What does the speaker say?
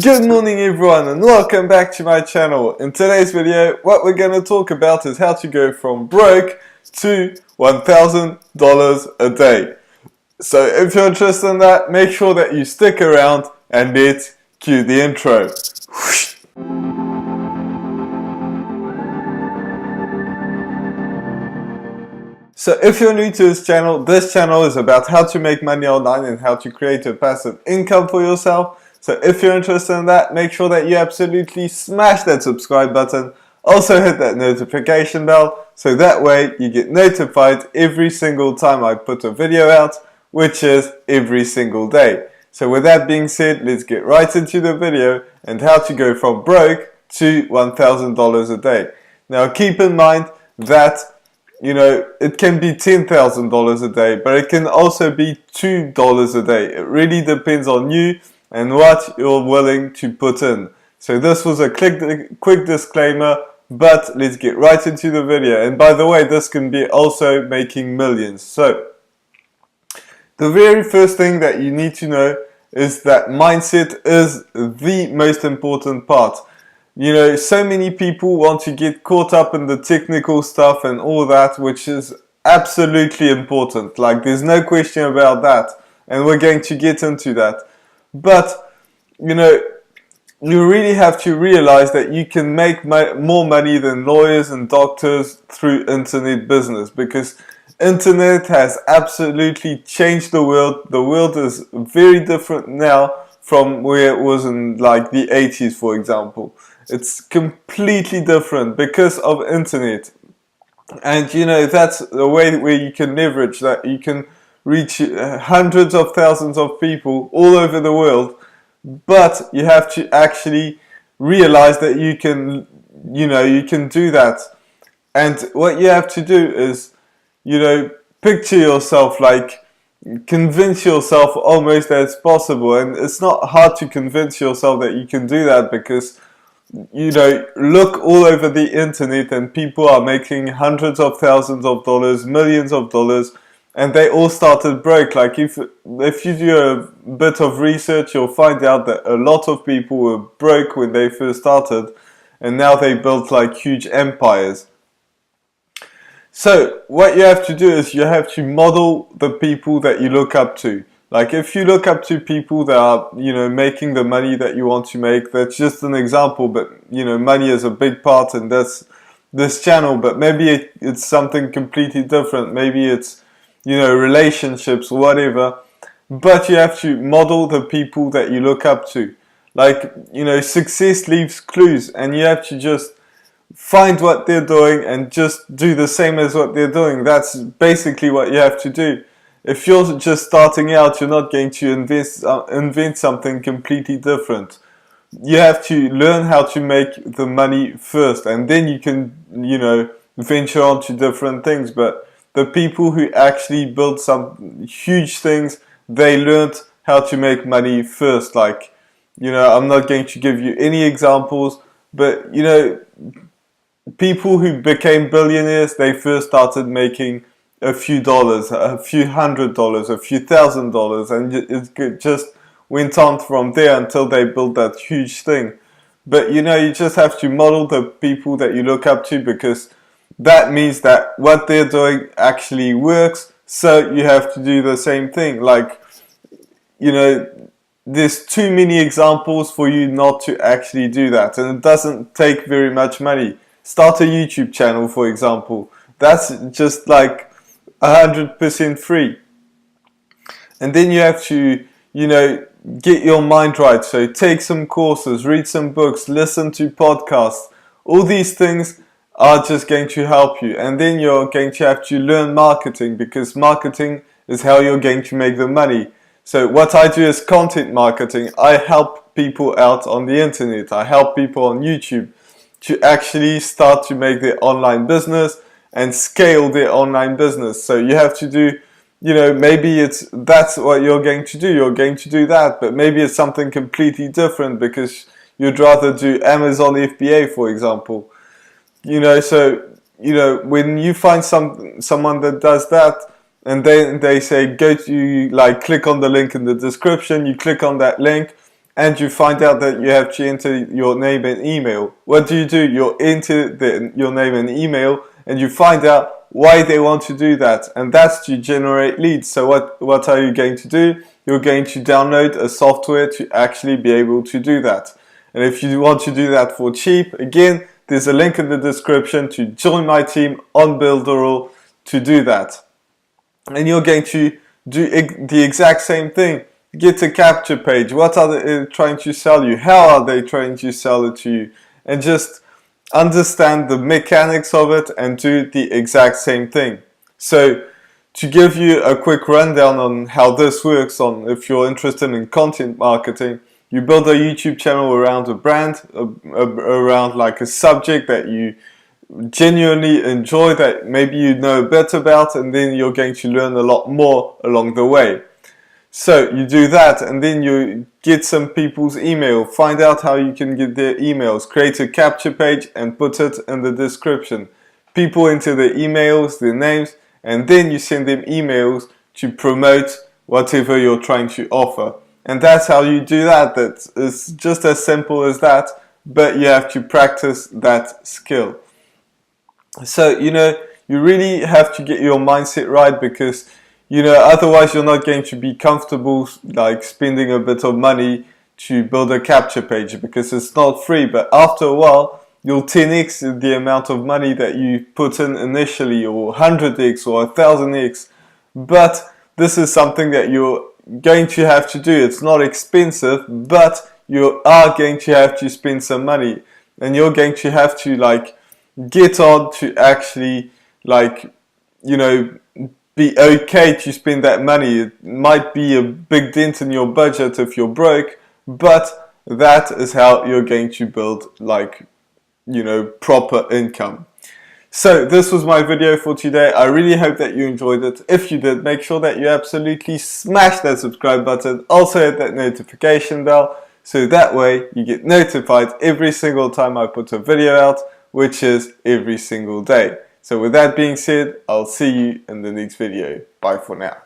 Good morning everyone and welcome back to my channel. In today's video, what we're going to talk about is how to go from broke to $1,000 a day. So if you're interested in that, make sure that you stick around and let's cue the intro. So if you're new to this channel is about how to make money online and how to create a passive income for yourself. So if you're interested in that, make sure that you absolutely smash that subscribe button. Also hit that notification bell so that way you get notified every single time I put a video out, which is every single day. So with that being said, let's get right into the video and how to go from broke to $1,000 a day. Now keep in mind that it can be $10,000 a day, but it can also be $2 a day. It really depends on you and what you're willing to put in. So this was a quick disclaimer, but let's get right into the video. And by the way, this can be also making millions. So the very first thing that you need to know is that mindset is the most important part. So many people want to get caught up in the technical stuff and all that, which is absolutely important. Like, there's no question about that. And we're going to get into that. But, you really have to realize that you can make more money than lawyers and doctors through internet business, because internet has absolutely changed the world. The world is very different now from where it was in like the 80s, for example. It's completely different because of internet. And that's the way where you can leverage that. You can reach hundreds of thousands of people all over the world, but you have to actually realize that you can do that. And what you have to do is, picture yourself, like convince yourself almost that it's possible. And it's not hard to convince yourself that you can do that, because look all over the internet and people are making hundreds of thousands of dollars, millions of dollars, and they all started broke. Like, if you do a bit of research, you'll find out that a lot of people were broke when they first started, and now they built like huge empires. So what you have to do is you have to model the people that you look up to. Like, if you look up to people that are, making the money that you want to make, that's just an example, but, money is a big part in this channel, but maybe it's something completely different. Maybe it's, relationships, whatever. But you have to model the people that you look up to. Like, success leaves clues, and you have to just find what they're doing and just do the same as what they're doing. That's basically what you have to do. If you're just starting out, you're not going to invent something completely different. You have to learn how to make the money first, and then you can, venture on to different things. But the people who actually built some huge things, they learned how to make money first. Like, I'm not going to give you any examples, but, people who became billionaires, they first started making a few dollars, a few $100, a few $1,000, and it just went on from there until they built that huge thing. But you just have to model the people that you look up to, because that means that what they're doing actually works, so you have to do the same thing. Like, there's too many examples for you not to actually do that, and it doesn't take very much money. Start a YouTube channel, for example. That's just like 100% free. And then you have to, get your mind right. So take some courses, read some books, listen to podcasts. All these things are just going to help you. And then you're going to have to learn marketing, because marketing is how you're going to make the money. So what I do is content marketing. I help people out on the internet. I help people on YouTube to actually start to make their online business and scale their online business. So you have to do, maybe that's what you're going to do. You're going to do that, but maybe it's something completely different, because you'd rather do Amazon FBA, for example. So, when you find someone that does that, and then they say, go to, like, click on the link in the description, you click on that link, and you find out that you have to enter your name and email. What do? You enter your name and email, and you find out why they want to do that, and that's to generate leads. So what are you going to do? You're going to download a software to actually be able to do that. And if you want to do that for cheap, again, there's a link in the description to join my team on Builderall to do that. And you're going to do the exact same thing. Get a capture page. What are they trying to sell you? How are they trying to sell it to you? And just understand the mechanics of it and do the exact same thing. So to give you a quick rundown on how this works, on if you're interested in content marketing, you build a YouTube channel around a brand, around like a subject that you genuinely enjoy, that maybe you know a bit about, and then you're going to learn a lot more along the way. So you do that, and then you get some people's email, find out how you can get their emails, create a capture page and put it in the description. People enter their emails, their names, and then you send them emails to promote whatever you're trying to offer. And that's how you do that. It's just as simple as that, but you have to practice that skill. So, you really have to get your mindset right, because, otherwise you're not going to be comfortable like spending a bit of money to build a capture page, because it's not free. But after a while, you'll 10x the amount of money that you put in initially, or 100x or 1000x. But this is something that you're going to have to do. It's not expensive, but you are going to have to spend some money, and you're going to have to get on to actually be okay to spend that money. It might be a big dent in your budget if you're broke, but that is how you're going to build proper income. So this was my video for today. I really hope that you enjoyed it. If you did, make sure that you absolutely smash that subscribe button. Also hit that notification bell, so that way you get notified every single time I put a video out, which is every single day. So with that being said, I'll see you in the next video. Bye for now.